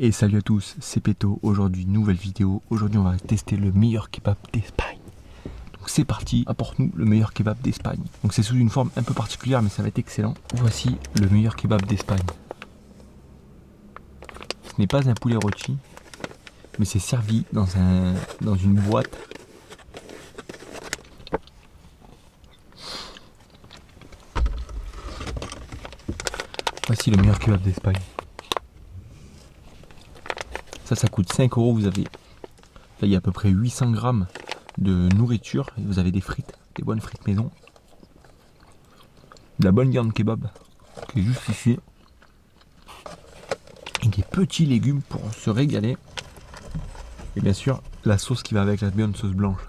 Et salut à tous, c'est Peto. Aujourd'hui, nouvelle vidéo. Aujourd'hui, on va tester le meilleur kebab d'Espagne. Donc c'est parti, apporte-nous le meilleur kebab d'Espagne. Donc c'est sous une forme un peu particulière, mais ça va être excellent. Voici le meilleur kebab d'Espagne. Ce n'est pas un poulet rôti, mais c'est servi dans une boîte. Voici le meilleur kebab d'Espagne. Ça coûte 5 euros. Vous avez, là, il y a à peu près 800 grammes de nourriture. Et vous avez des frites, des bonnes frites maison. De la bonne viande kebab, qui est juste ici. Et des petits légumes pour se régaler. Et bien sûr, la sauce qui va avec, la bonne sauce blanche.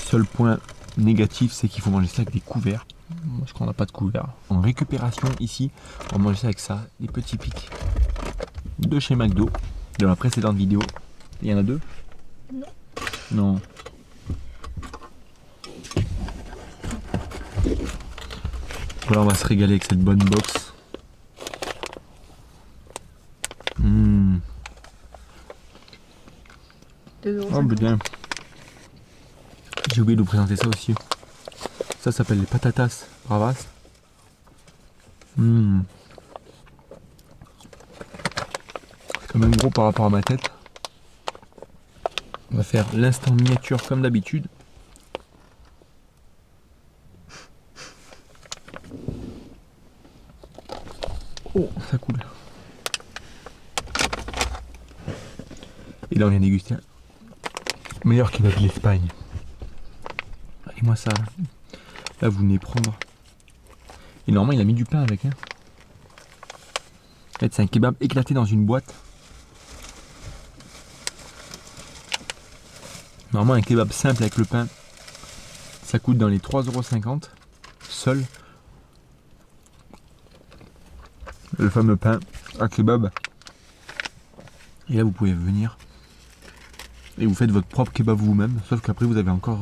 Seul point négatif, c'est qu'il faut manger ça avec des couverts. Parce qu'on n'a pas de couverts. En récupération ici, on va manger ça avec ça, des petits pics de chez McDo, de la précédente vidéo. Il y en a deux? Non. Non. Voilà, on va se régaler avec cette bonne box. Oh putain. J'ai oublié de vous présenter ça aussi. Ça s'appelle les patatas bravas. C'est quand même gros par rapport à ma tête. On va faire l'instant miniature comme d'habitude. Oh, ça coule. Et là on vient déguster un meilleur kebab de l'Espagne. Et moi ça. Là vous venez prendre. Et normalement il a mis du pain avec. En fait c'est un kebab éclaté dans une boîte. Normalement un kebab simple avec le pain, ça coûte dans les 3,50 € seul. Le fameux pain à kebab. Et là vous pouvez venir et vous faites votre propre kebab vous-même. Sauf qu'après vous avez encore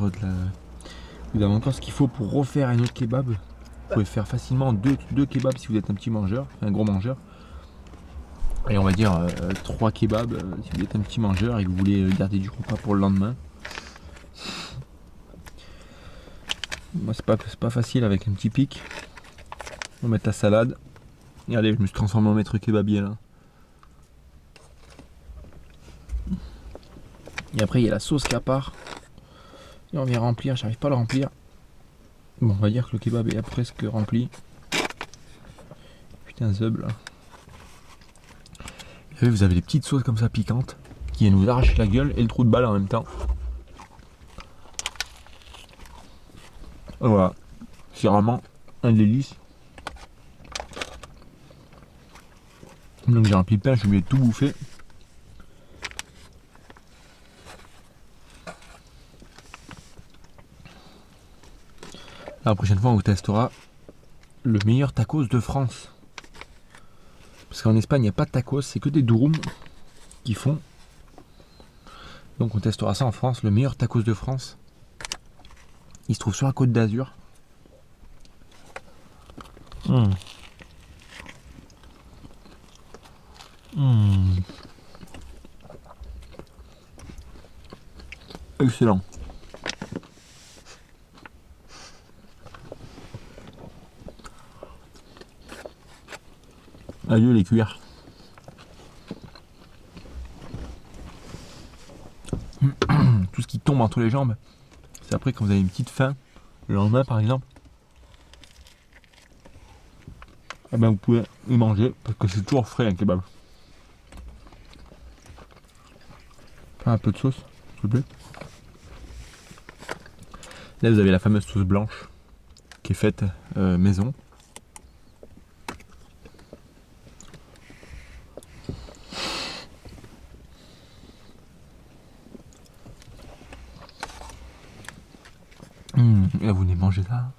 ce qu'il faut pour refaire un autre kebab. Vous pouvez faire facilement deux kebabs si vous êtes un petit mangeur, un gros mangeur. Et on va dire 3 kebabs si vous êtes un petit mangeur et que vous voulez garder du repas pour le lendemain. Moi c'est pas facile avec un petit pic. On va mettre la salade. Et allez, je me suis transformé en maître kebabier là. Et après il y a la sauce qui part. Et on vient remplir, j'arrive pas à le remplir. Bon, on va dire que le kebab est presque rempli. Putain, zub là. Et vous avez des petites sauces comme ça piquantes qui viennent vous arracher la gueule et le trou de balle en même temps. Et voilà, c'est vraiment un délice. Donc j'ai rempli le pain, je suis obligé de tout bouffer. La prochaine fois on vous testera le meilleur tacos de France. Parce qu'en Espagne il n'y a pas de tacos, c'est que des durum qui font. Donc on testera ça en France, le meilleur tacos de France. Il se trouve sur la Côte d'Azur. Excellent. Adieu les cuirs. Tout ce qui tombe entre les jambes, c'est après quand vous avez une petite faim, le lendemain par exemple. Eh ben vous pouvez y manger parce que c'est toujours frais un kebab. Un peu de sauce, s'il vous plaît. Là vous avez la fameuse sauce blanche qui est faite maison. Et là vous venez manger ça.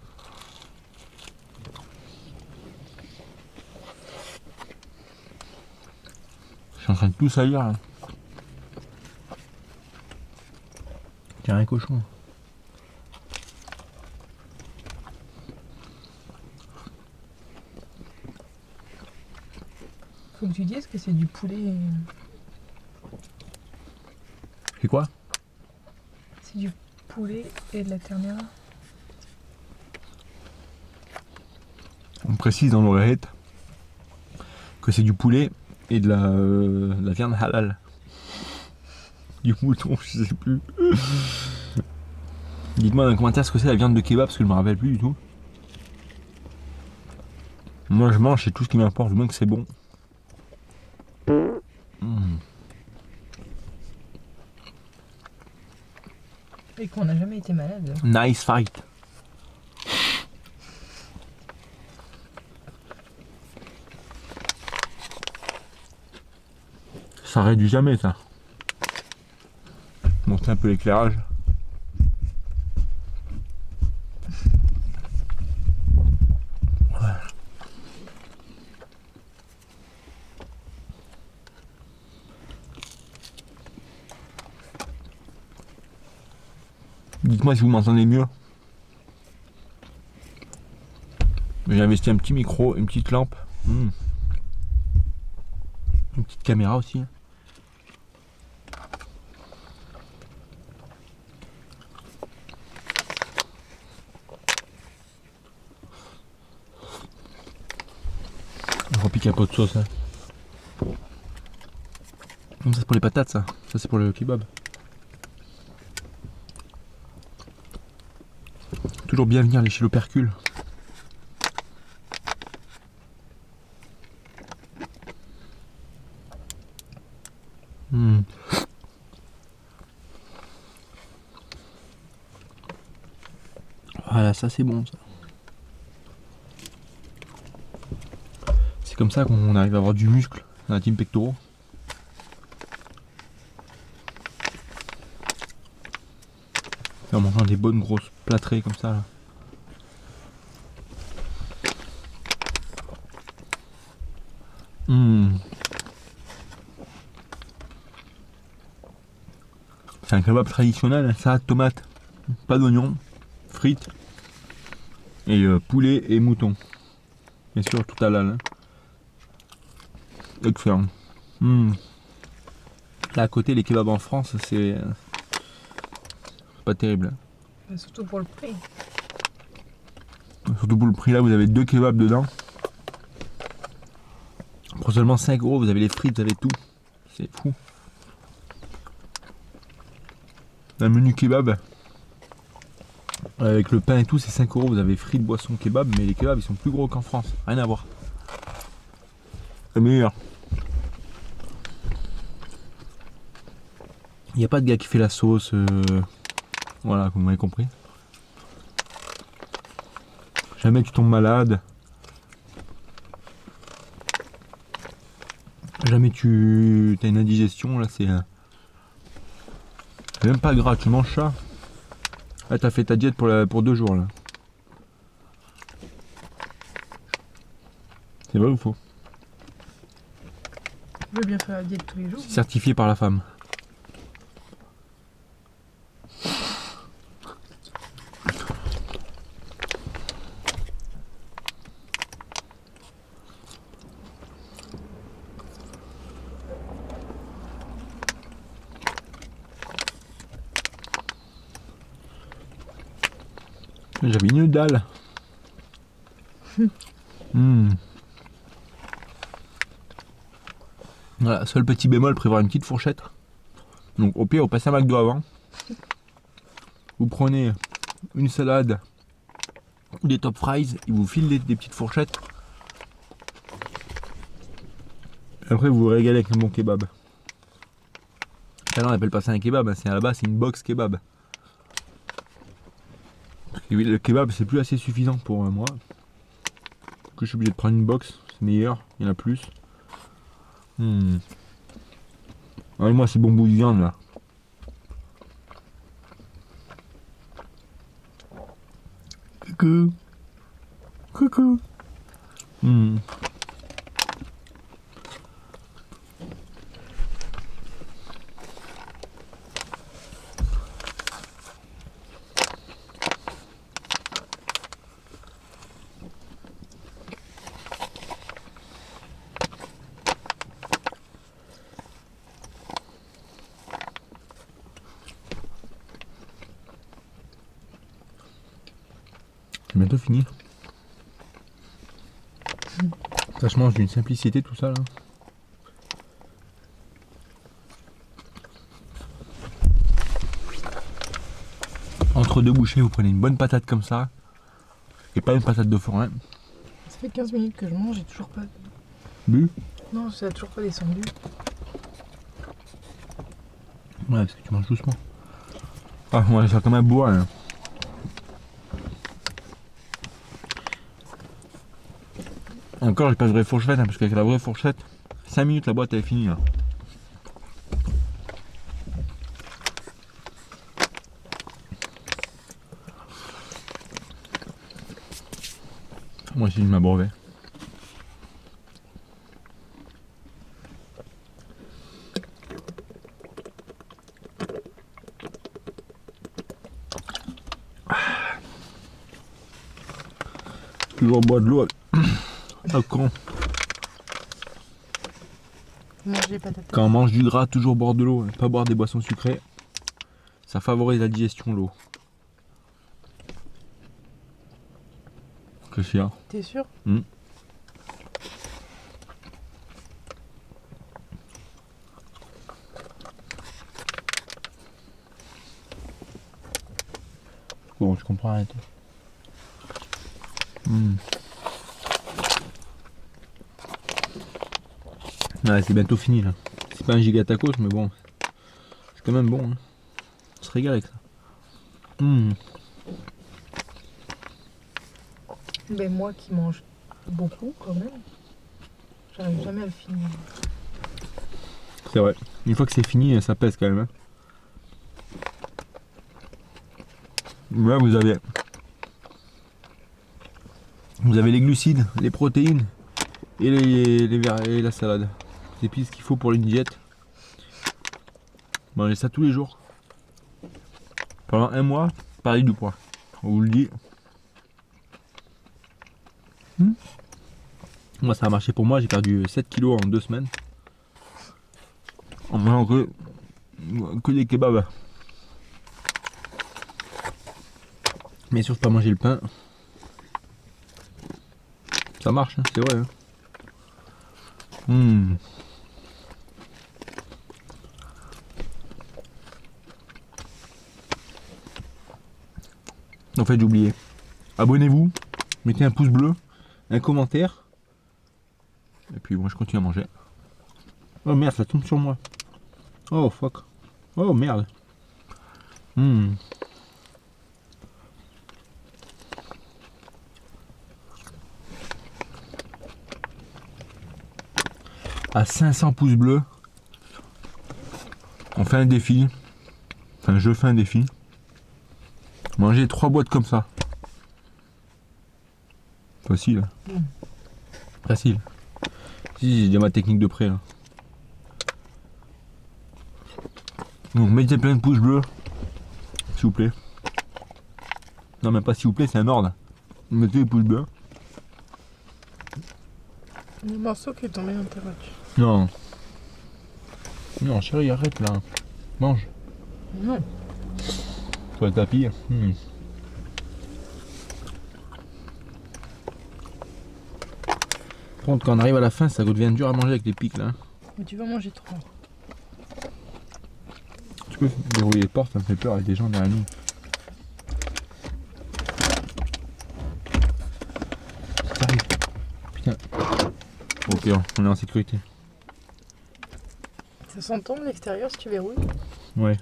Je suis en train de tout salir là. Tiens un cochon. Faut que tu dises que c'est du poulet. C'est quoi? C'est du poulet et de la ternera. On précise dans l'oreillette que c'est du poulet et de la viande halal. Du mouton, je sais plus. Dites-moi dans les commentaires ce que c'est la viande de kebab parce que je me rappelle plus du tout. Moi je mange, c'est tout ce qui m'importe, du moins que c'est bon. Et qu'on n'a jamais été malade. Nice fight. Ça réduit jamais ça. Monter un peu l'éclairage. Dites-moi si vous m'entendez mieux. J'ai investi un petit micro, une petite lampe. Une petite caméra aussi. Je repique un peu de sauce. Hein. Ça c'est pour les patates ça. Ça c'est pour le kebab. Toujours bien venir lécher l'opercule. Voilà, ça c'est bon ça. C'est comme ça qu'on arrive à avoir du muscle dans la team pectoraux. En mangeant des bonnes grosses plâtrées comme ça. Là. C'est un kebab traditionnel, salade, tomate, pas d'oignon, frites et poulet et mouton. Bien sûr, tout halal. Hein. Excellent. Là à côté, les kebabs en France, c'est pas terrible. Bah, surtout pour le prix. Surtout pour le prix, là, vous avez 2 kebabs dedans. Pour seulement 5 €, vous avez les frites, vous avez tout. C'est fou. Un menu kebab avec le pain et tout, c'est 5 €. Vous avez frites, boissons, kebab, mais les kebabs ils sont plus gros qu'en France. Rien à voir. C'est meilleur. Il n'y a pas de gars qui fait la sauce. Voilà, comme vous m'avez compris. Jamais tu tombes malade. Jamais tu as une indigestion. Là, c'est même pas gras. Tu manges ça. Là, t'as fait ta diète pour 2 jours. Là. C'est vrai ou faux? Je veux bien faire la diète tous les jours. Certifié par la femme. J'avais une dalle. Voilà, seul petit bémol, prévoir une petite fourchette. Donc au pire, vous passez un McDo avant. Vous prenez une salade ou des top fries, ils vous filent des petites fourchettes. Et après, vous vous régalez avec un bon kebab. Là, on appelle pas ça un kebab, hein, c'est à la base, c'est une box kebab. Et le kebab, c'est plus assez suffisant pour moi. Que je suis obligé de prendre une box, c'est meilleur, il y en a plus. Ouais, moi, c'est bon bout de viande là. Coucou. Coucou. C'est bientôt fini. Ça se mange d'une simplicité tout ça là. Entre deux bouchées, vous prenez une bonne patate comme ça. Et pas une patate de forain. Ça fait 15 minutes que je mange, j'ai toujours pas. Bu. Non, ça a toujours pas descendu. Ouais, parce que tu manges doucement. Ah, moi, ça comme un bois là. Encore, j'ai pas de vraie fourchette, hein, parce qu'avec la vraie fourchette, 5 minutes la boîte elle est finie là. Moi aussi je m'abreuvais. Toujours boire de l'eau. Ah, quand on mange du gras, toujours boire de l'eau, hein. Pas boire des boissons sucrées. Ça favorise la digestion, l'eau. Que c'est, hein. T'es sûr? Bon, je comprends rien. Ouais, c'est bientôt fini là. C'est pas un giga tacos, mais bon, c'est quand même bon. Hein. On se régale avec ça. Ben moi qui mange beaucoup quand même, j'arrive jamais à le finir. C'est vrai. Une fois que c'est fini, ça pèse quand même. Hein. Là, vous avez les glucides, les protéines et et la salade. C'est pile ce qu'il faut pour une diète. Mangez ça tous les jours. Pendant un mois, pareil du poids. On vous le dit. Moi ça a marché pour moi, j'ai perdu 7 kilos en 2 semaines. En mangeant que des kebabs. Mais sûr, pas manger le pain. Ça marche, hein, c'est vrai. Hein. En fait, j'ai oublié. Abonnez-vous, mettez un pouce bleu, un commentaire. Et puis moi je continue à manger. Oh merde, ça tombe sur moi. Oh fuck. Oh merde. À 500 pouces bleus, on fait un défi. Enfin, je fais un défi. Manger 3 boîtes comme ça. Facile. Facile. Si, j'ai déjà ma technique de près là. Donc mettez plein de pouces bleus. S'il vous plaît. Non, même pas s'il vous plaît, c'est un ordre. Mettez les pouces bleus. Le morceau qui est tombé dans ta voiture. Non. Non, chérie, arrête là. Mange. Non. Sur le tapis. Par contre, quand on arrive à la fin, ça devient dur à manger avec les pics là. Mais tu vas manger trop. Tu peux dérouiller les portes, ça me fait peur avec des gens derrière nous. Ça arrive. Putain. Ok, on est en sécurité. Ça s'entend de l'extérieur si tu verrouilles? Ouais.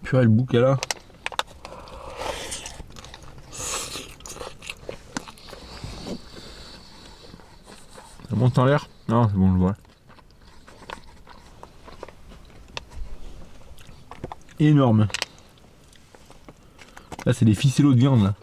Purée, le bouc est là. Ça monte en l'air? Non, c'est bon, je le vois. Énorme. Là, c'est des ficellos de viande là.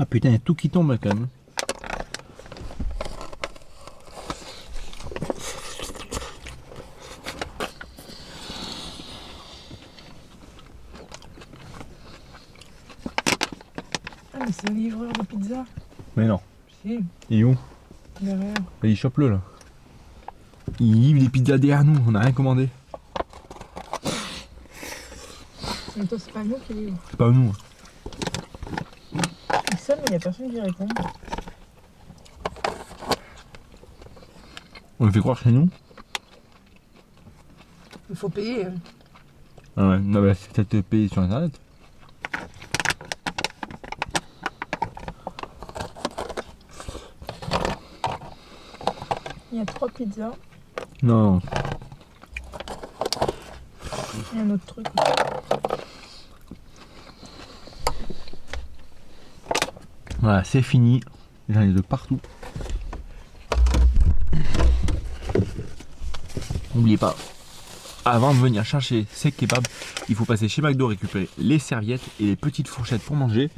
Ah putain, il y a tout qui tombe là, quand même. Ah, mais c'est un livreur de pizza. Mais non. Si, Il est où? derrière. Il chope-le là. Il livre les pizzas derrière nous, on n'a rien commandé. Mais toi, c'est pas nous qui livre. C'est pas nous. Il sonne, mais il n'y a personne qui répond. On lui fait croire que c'est nous. Il faut payer. Ah ouais, non, bah, c'est peut-être payé sur internet. Il y a 3 pizzas. Non. Et un autre truc. Voilà, c'est fini. J'en ai de partout. N'oubliez pas, avant de venir chercher ces kebabs, il faut passer chez McDo récupérer les serviettes et les petites fourchettes pour manger.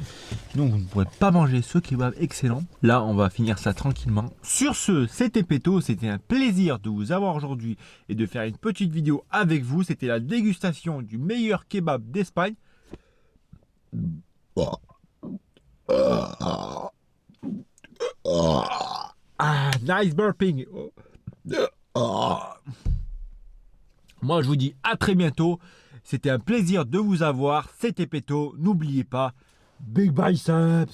Sinon, vous ne pourrez pas manger ce kebab excellent. Là, on va finir ça tranquillement. Sur ce, c'était Péto. C'était un plaisir de vous avoir aujourd'hui et de faire une petite vidéo avec vous. C'était la dégustation du meilleur kebab d'Espagne. Ah, nice burping. Moi, je vous dis à très bientôt. C'était un plaisir de vous avoir. C'était Péto. N'oubliez pas, big biceps.